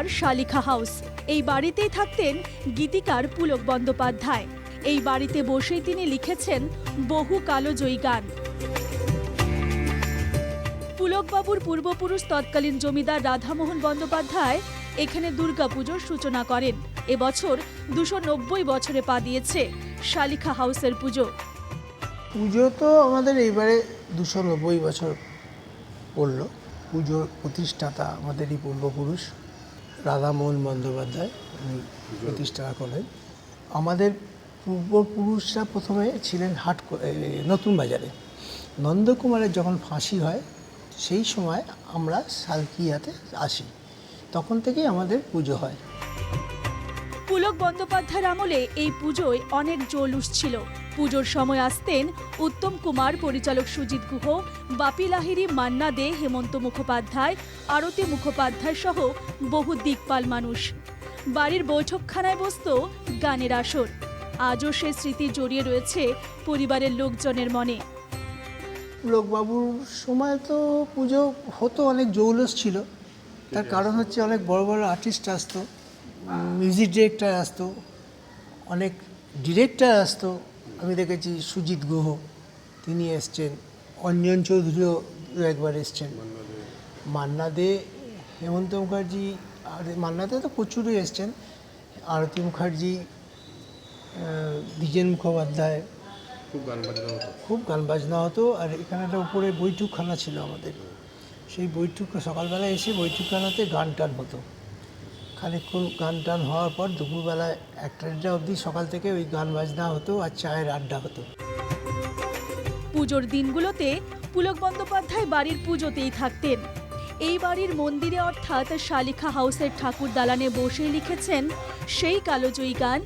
বন্দ্যোপাধ্যায়র Shalikha house. এই বাড়িতেই থাকতেন গীতিকার পুলক বন্দ্যোপাধ্যায়। এই বাড়িতে বসেই তিনি লিখেছেন বহু কালজয়ী গান। পুলকবাবুর পূর্বপুরুষ তৎকালীন জমিদার রাধামোহন বন্দ্যোপাধ্যায় এখানে দুর্গাপুজোর সূচনা করেন। এবছর 290 বছরে পা দিয়েছে শালিখা হাউসের পুজো। পুজো তো আমাদের এইবারে 290 বছর পড়ল। পুজোর প্রতিষ্ঠাতা আমাদেরই পূর্বপুরুষ রাধামোহন বন্দ্যোপাধ্যায়, উনি প্রতিষ্ঠা করেন। আমাদের পূর্বপুরুষরা প্রথমে ছিলেন নতুন বাজারে। নন্দকুমারের যখন ফাঁসি হয় সেই সময় আমরা সালকিয়াতে আসি, তখন থেকেই আমাদের পুজো হয়। পুলক বন্দ্যোপাধ্যায়ের আমলে এই পুজোয় অনেক জৌলুস ছিল। পুজোর সময় আসতেন উত্তম কুমার, পরিচালক সুজিত গুহ, বাপি লাহিড়ী, মান্না দে, হেমন্ত মুখোপাধ্যায়, আরতি মুখোপাধ্যায় সহ বহু দিকপাল মানুষ। বাড়ির বৈঠকখানায় বসত গানের আসর। আজও সে স্মৃতি জড়িয়ে রয়েছে পরিবারের লোকজনের মনে। পুলকবাবুর সময় তো পুজো হতো, অনেক জৌলুস ছিল। তার কারণ হচ্ছে অনেক বড় বড় আর্টিস্ট আসতো, মিউজিক ডিরেক্টর আসতো, অনেক ডিরেক্টর আসতো। আমি দেখেছি সুজিত গুহ তিনি এসছেন, অঞ্জন চৌধুরীও একবার এসছেন, মান্না দে, হেমন্ত মুখার্জি, আর মান্না দে তো প্রচুরই এসছেন, আরতি মুখার্জি, দ্বিজেন মুখোপাধ্যায়। খুব গান বাজনা হতো। আর এখানে একটা উপরে বৈঠকখানা ছিল আমাদের, সেই সকালবেলা এসে বৈঠকখানাতে গান টান হতো। খানিকক্ষণ গান টান হওয়ার পর দুপুরবেলায় 1টা অবধি সকাল থেকে ওই গান বাজনা হতো আর চায়ের আড্ডা হতো। পুজোর দিনগুলোতে পুলক বন্দ্যোপাধ্যায় বাড়ির পুজোতেই থাকতেন। এই বাড়ির মন্দিরে অর্থাৎ শালিখা হাউসের ঠাকুর দালানে বসে লিখেছেন সেই কালজয়ী গান,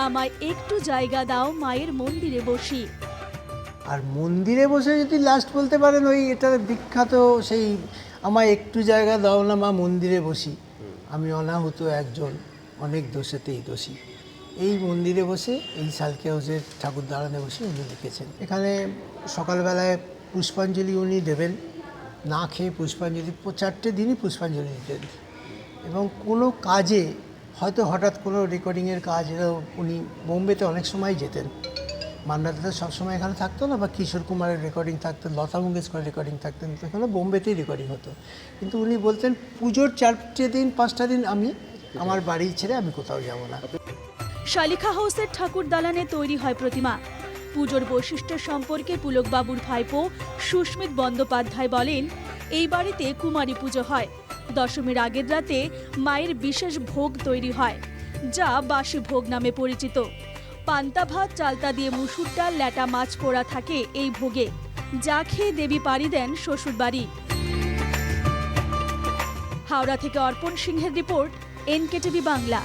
আমায় একটু জায়গা দাও মায়ের মন্দিরে বসি। আর মন্দিরে বসে যদি লাস্ট বলতে পারেন, ওই এটা বিখ্যাত সেই আমায় একটু জায়গা দাও না মা মন্দিরে বসি, আমি অনাহুত একজন অনেক দোষেতেই দোষী। এই মন্দিরে বসে, এই শালিখা হাউসের ঠাকুর দালানে বসে উনি লিখেছেন। এখানে সকালবেলায় পুষ্পাঞ্জলি উনি দেবেন, না খেয়ে পুষ্পাঞ্জলি, 4টে দিনই পুষ্পাঞ্জলি দিতেন। এবং কোনো কাজে হয়তো হঠাৎ কোনো রেকর্ডিংয়ের কাজ এলেও উনি বোম্বেতে অনেক সময় যেতেন। মান্নাতে তো সবসময় এখানে থাকতো না, বা কিশোর কুমারের রেকর্ডিং থাকতো, লতা মঙ্গেশকরের রেকর্ডিং থাকতেন, এখানে বোম্বেতেই রেকর্ডিং হতো। কিন্তু উনি বলতেন পুজোর 4টে দিন 5টা দিন আমি আমার বাড়ি ছেড়ে আমি কোথাও যাব না। শালিখা হাউসের ঠাকুর দালানে তৈরি হয় প্রতিমা। পুজোর বৈশিষ্ট্য সম্পর্কে পুলকবাবুর ভাইপো সুস্মিত বন্দ্যোপাধ্যায় বলেন, এই বাড়িতে কুমারী পুজো হয়। দশমীর আগের রাতে মায়ের বিশেষ ভোগ তৈরি হয়, যা বাসি ভোগ নামে পরিচিত। পান্তা ভাত, চালতা দিয়ে মুসুর ডাল, ল্যাটা মাছ পোড়া থাকে এই ভোগে, যা খেয়ে দেবী পাড়ি দেন শ্বশুরবাড়ি। হাওড়া থেকে অর্পণ সিংহের রিপোর্ট, NKTV বাংলা।